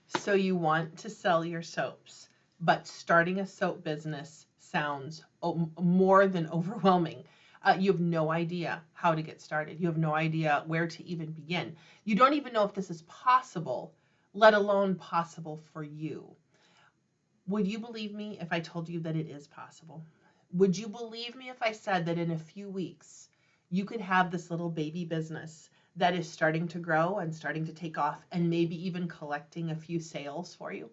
So you want to sell your soaps, but starting a soap business sounds more than overwhelming. You have no idea how to get started. You have no idea where to even begin. You don't even know if this is possible, let alone possible for you. Would you believe me if I told you that it is possible? Would you believe me if I said that in a few weeks you could have this little baby business that is starting to grow and starting to take off and maybe even collecting a few sales for you?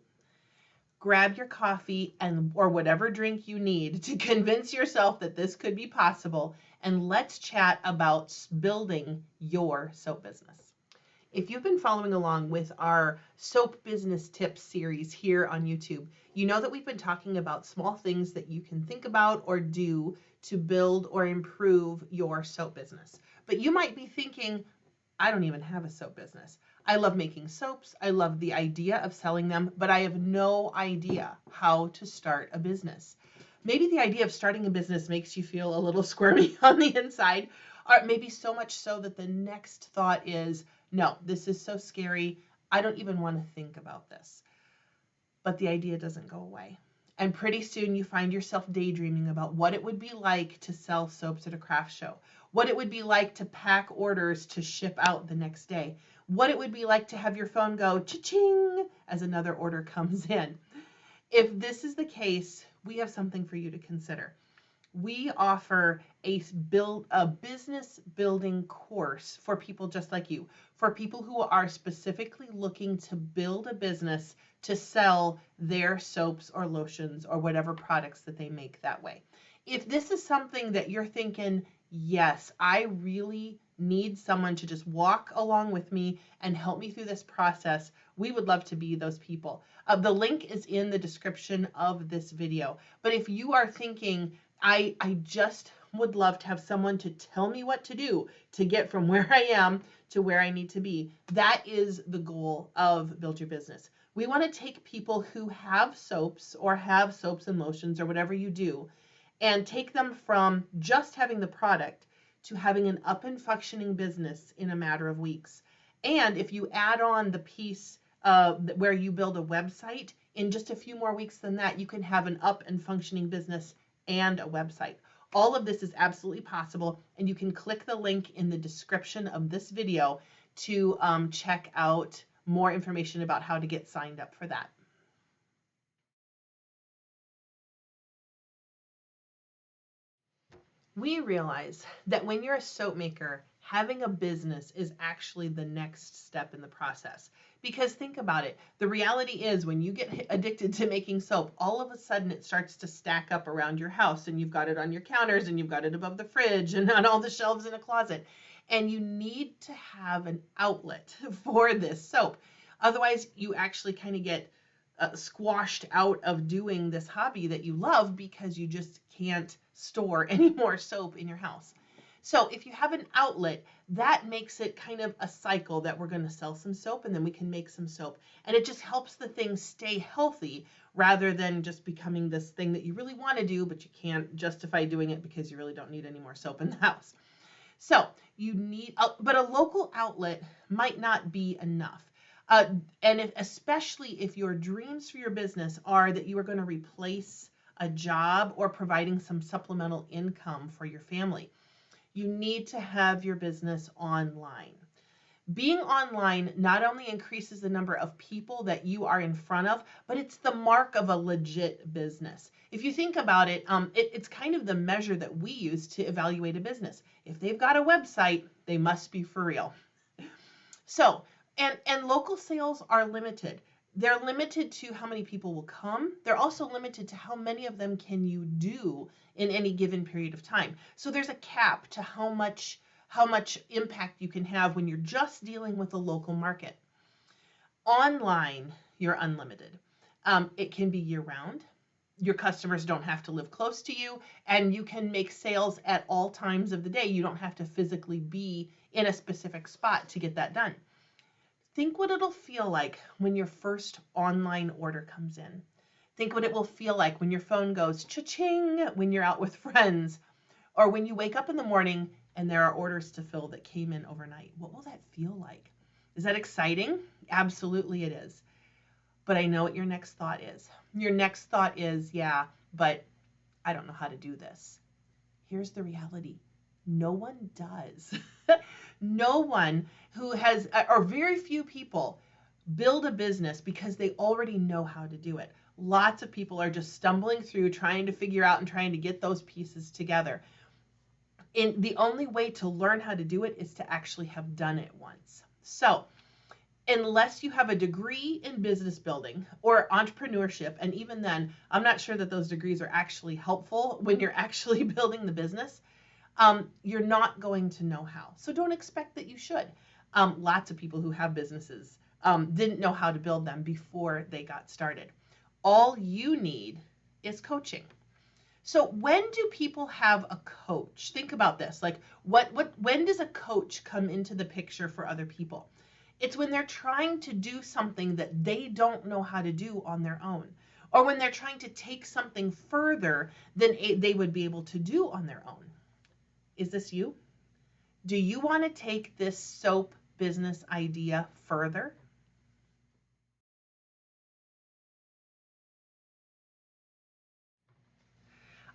Grab your coffee and or whatever drink you need to convince yourself that this could be possible, and let's chat about building your soap business. If you've been following along with our soap business tips series here on YouTube, you know that we've been talking about small things that you can think about or do to build or improve your soap business. But you might be thinking, I don't even have a soap business. I love making soaps. I love the idea of selling them, but I have no idea how to start a business. Maybe the idea of starting a business makes you feel a little squirmy on the inside, or maybe so much so that the next thought is, no, this is so scary. I don't even want to think about this. But the idea doesn't go away. And pretty soon you find yourself daydreaming about what it would be like to sell soaps at a craft show, what it would be like to pack orders to ship out the next day, what it would be like to have your phone go cha-ching as another order comes in. If this is the case, we have something for you to consider. We offer a business building course for people just like you, for people who are specifically looking to build a business to sell their soaps or lotions or whatever products that they make that way. If this is something that you're thinking, yes, I really need someone to just walk along with me and help me through this process, we would love to be those people. The link is in the description of this video. But if you are thinking, I just would love to have someone to tell me what to do to get from where I am to where I need to be, that is the goal of Build Your Business. We want to take people who have soaps or have soaps and lotions or whatever you do and take them from just having the product to having an up and functioning business in a matter of weeks. And if you add on the piece where you build a website, in just a few more weeks than that, you can have an up and functioning business and a website. All of this is absolutely possible, and you can click the link in the description of this video to check out more information about how to get signed up for that. We realize that when you're a soap maker, having a business is actually the next step in the process. Because think about it, the reality is when you get addicted to making soap, all of a sudden it starts to stack up around your house, and you've got it on your counters and you've got it above the fridge and on all the shelves in a closet. And you need to have an outlet for this soap. Otherwise, you actually kind of get squashed out of doing this hobby that you love because you just can't store any more soap in your house. So if you have an outlet, that makes it kind of a cycle that we're going to sell some soap and then we can make some soap. And it just helps the thing stay healthy rather than just becoming this thing that you really want to do, but you can't justify doing it because you really don't need any more soap in the house. So you need, but a local outlet might not be enough. And especially if your dreams for your business are that you are going to replace a job or providing some supplemental income for your family, you need to have your business online. Being online not only increases the number of people that you are in front of, but it's the mark of a legit business. If you think about it, it's kind of the measure that we use to evaluate a business. If they've got a website, they must be for real. So, and local sales are limited. They're limited to how many people will come. They're also limited to how many of them can you do in any given period of time. So there's a cap to how much impact you can have when you're just dealing with a local market. Online, you're unlimited. It can be year-round. Your customers don't have to live close to you, and you can make sales at all times of the day. You don't have to physically be in a specific spot to get that done. Think what it'll feel like when your first online order comes in. Think what it will feel like when your phone goes cha-ching when you're out with friends, or when you wake up in the morning and there are orders to fill that came in overnight. What will that feel like? Is that exciting? Absolutely it is. But I know what your next thought is. Your next thought is, yeah, but I don't know how to do this. Here's the reality. No one does. No one who has, or very few people, build a business because they already know how to do it. Lots of people are just stumbling through, trying to figure out and trying to get those pieces together. And the only way to learn how to do it is to actually have done it once. So, unless you have a degree in business building or entrepreneurship, and even then, I'm not sure that those degrees are actually helpful when you're actually building the business, you're not going to know how. So don't expect that you should. Lots of people who have businesses didn't know how to build them before they got started. All you need is coaching. So when do people have a coach? Think about this. Like when does a coach come into the picture for other people? It's when they're trying to do something that they don't know how to do on their own, or when they're trying to take something further than they would be able to do on their own. Is this you? Do you want to take this soap business idea further?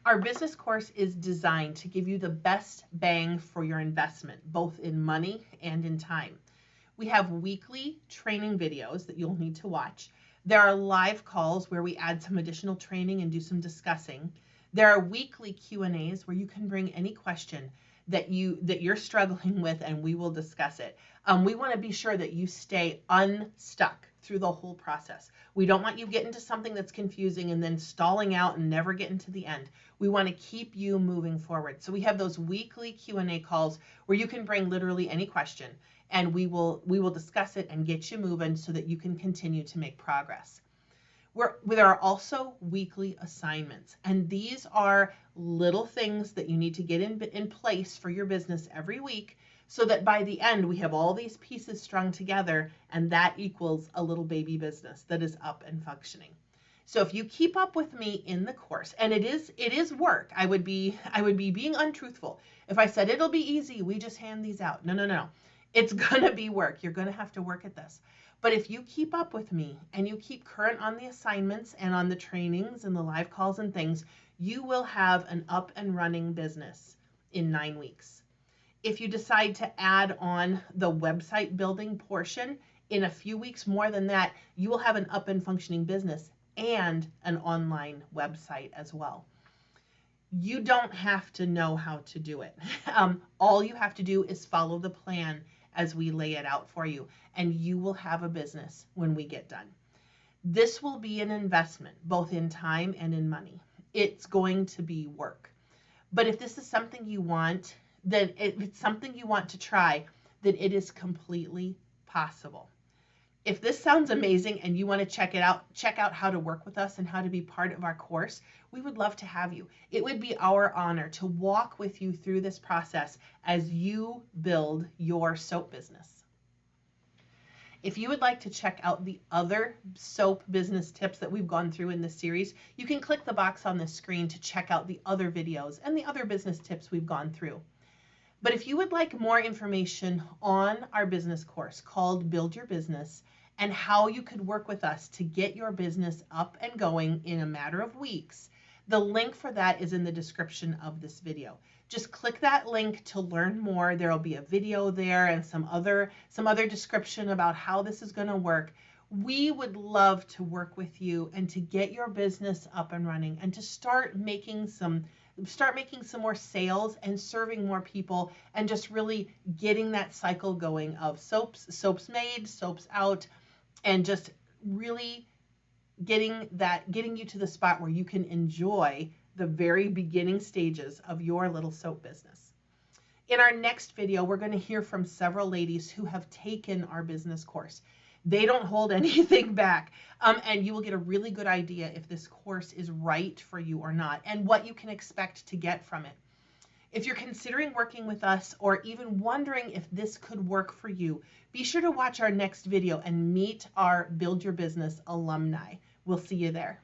Our business course is designed to give you the best bang for your investment, both in money and in time. We have weekly training videos that you'll need to watch. There are live calls where we add some additional training and do some discussing. There are weekly Q&As where you can bring any question that you're struggling with, and we will discuss it. We want to be sure that you stay unstuck through the whole process. We don't want you getting to something that's confusing and then stalling out and never getting to the end. We want to keep you moving forward. So we have those weekly Q&A calls where you can bring literally any question, and we will discuss it and get you moving so that you can continue to make progress. There are also weekly assignments, and these are little things that you need to get in place for your business every week, so that by the end we have all these pieces strung together, and that equals a little baby business that is up and functioning. So if you keep up with me in the course, and it is work, I would be being untruthful if I said it'll be easy, we just hand these out. No. It's gonna be work. You're gonna have to work at this. But if you keep up with me and you keep current on the assignments and on the trainings and the live calls and things, you will have an up and running business in 9 weeks. If you decide to add on the website building portion, in a few weeks more than that, you will have an up and functioning business and an online website as well. You don't have to know how to do it. All you have to do is follow the plan as we lay it out for you, and you will have a business when we get done. This will be an investment, both in time and in money. It's going to be work. But if this is something you want, then if it's something you want to try, then it is completely possible. If this sounds amazing and you want to check out how to work with us and how to be part of our course, we would love to have you. It would be our honor to walk with you through this process as you build your soap business. If you would like to check out the other soap business tips that we've gone through in this series, you can click the box on the screen to check out the other videos and the other business tips we've gone through. But if you would like more information on our business course called Build Your Business and how you could work with us to get your business up and going in a matter of weeks, the link for that is in the description of this video. Just click that link to learn more. There will be a video there and some other description about how this is going to work. We would love to work with you and to get your business up and running and to start making some more sales and serving more people and just really getting that cycle going of soaps made, soaps out, and just really getting you to the spot where you can enjoy the very beginning stages of your little soap business. In our next video, we're going to hear from several ladies who have taken our business course. They don't hold anything back, and you will get a really good idea if this course is right for you or not, and what you can expect to get from it. If you're considering working with us or even wondering if this could work for you, be sure to watch our next video and meet our Build Your Business alumni. We'll see you there.